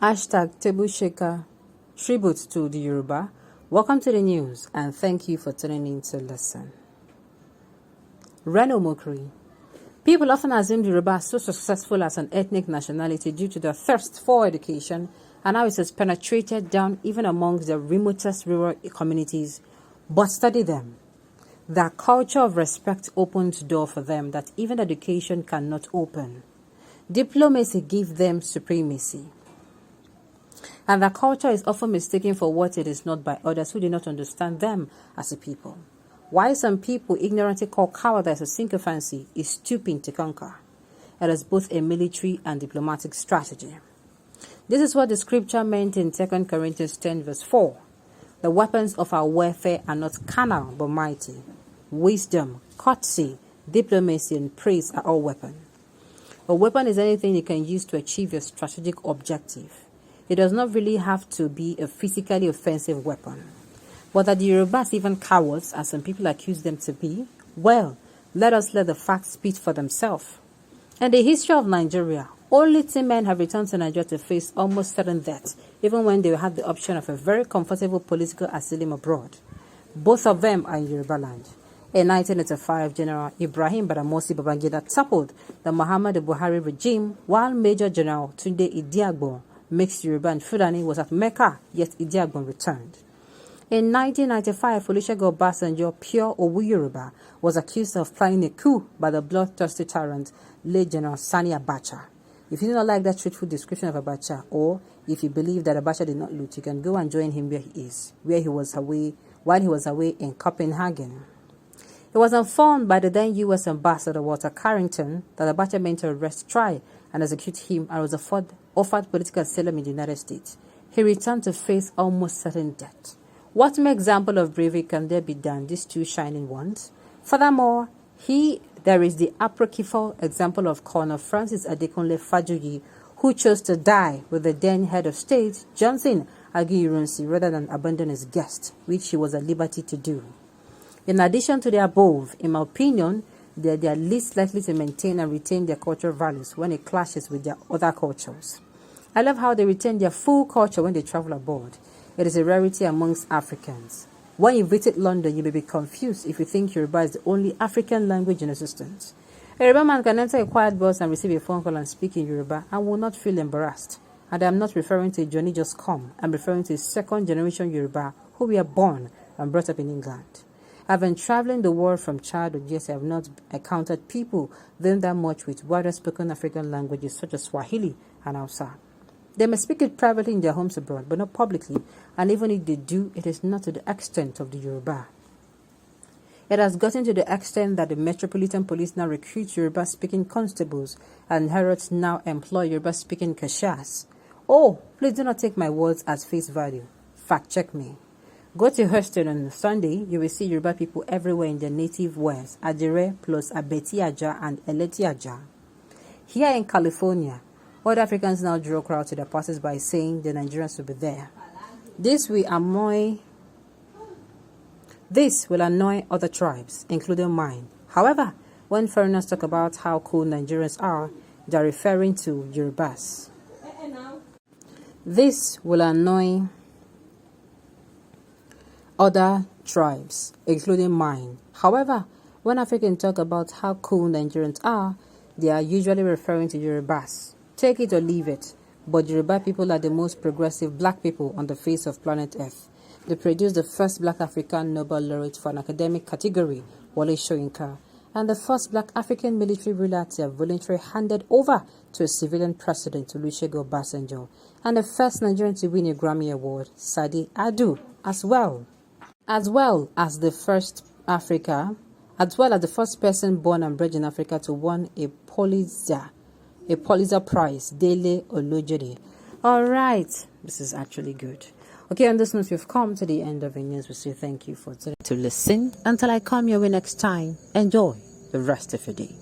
Hashtag Table Shaker, Tribute to the Yoruba. Welcome to the news and thank you for tuning in to listen. Reno Mokri. People often assume the Yoruba are so successful as an ethnic nationality due to their thirst for education and how it has penetrated down even amongst the remotest rural communities. But study them. Their culture of respect opens door for them that even education cannot open. Diplomacy gives them supremacy. And their culture is often mistaken for what it is not by others who do not understand them as a people. Why some people ignorantly call cowardice a sycophancy is stooping to conquer. It is both a military and diplomatic strategy. This is what the scripture meant in 2 Corinthians 10 verse 4. The weapons of our warfare are not carnal but mighty. Wisdom, courtesy, diplomacy, and praise are all weapons. A weapon is anything you can use to achieve your strategic objective. It does not really have to be a physically offensive weapon. But that the Yorubas even cowards, as some people accuse them to be, well, let the facts speak for themselves. In the history of Nigeria, only 10 men have returned to Nigeria to face almost certain death, even when they had the option of a very comfortable political asylum abroad. Both of them are in Yoruba land. In 1985, General Ibrahim Badamasi Babangida toppled the Muhammadu Buhari regime, while Major General Tunde Idiagbon, mixed Yoruba and Fulani, was at Mecca, yet Idiagbon returned. In 1995, Olusegun Obasanjo, pure Owu Yoruba, was accused of planning a coup by the bloodthirsty tyrant, late General Sani Abacha. If you do not like that truthful description of Abacha, or if you believe that Abacha did not loot, you can go and join him where he is, while he was away in Copenhagen. It was informed by the then U.S. Ambassador Walter Carrington that Abacha meant to arrest, try, and execute him and was offered political asylum in the United States. He returned to face almost certain death. What more example of bravery can there be than these two shining ones? Furthermore, there is the apocryphal example of Colonel Francis Adekunle Fajoyi, who chose to die with the then head of state, Johnson Aguiyi-Ironsi, rather than abandon his guest, which he was at liberty to do. In addition to the above, in my opinion, they are least likely to maintain and retain their cultural values when it clashes with their other cultures. I love how they retain their full culture when they travel abroad. It is a rarity amongst Africans. When you visit London, you may be confused if you think Yoruba is the only African language in existence. A Yoruba man can enter a quiet bus and receive a phone call and speak in Yoruba and will not feel embarrassed. And I am not referring to a Johnny just come. I'm referring to a second-generation Yoruba who were born and brought up in England. I've been traveling the world from childhood, yet I have not encountered people then that much with widely spoken African languages such as Swahili and Hausa. They may speak it privately in their homes abroad, but not publicly, and even if they do, it is not to the extent of the Yoruba. It has gotten to the extent that the Metropolitan Police now recruit Yoruba-speaking constables, and Harrods now employ Yoruba-speaking cashiers. Oh, please do not take my words as face value. Fact check me. Go to Houston on Sunday, you will see Yoruba people everywhere in their native wears, Adire plus Abeti Aja and Eleti Aja. Here in California, other Africans now draw crowds to their passes by saying the Nigerians will be there. This will annoy other tribes, including mine. However, when foreigners talk about how cool Nigerians are, they are referring to Yorubas. This will annoy other tribes, including mine. However, when Africans talk about how cool Nigerians are, they are usually referring to Yorubas. Take it or leave it, but Yoruba people are the most progressive black people on the face of planet Earth. They produced the first black African Nobel laureate for an academic category, Wole Soyinka, and the first black African military ruler to have voluntarily handed over to a civilian president, Olusegun Obasanjo, and the first Nigerian to win a Grammy Award, Sadi Adu, as well as the first person born and bred in Africa to win a Pulitzer Prize, Dele Olojede. All right, this is actually good. Okay, on this note, we've come to the end of the news. We say thank you for today to listen. Until I come your way next time, enjoy the rest of your day.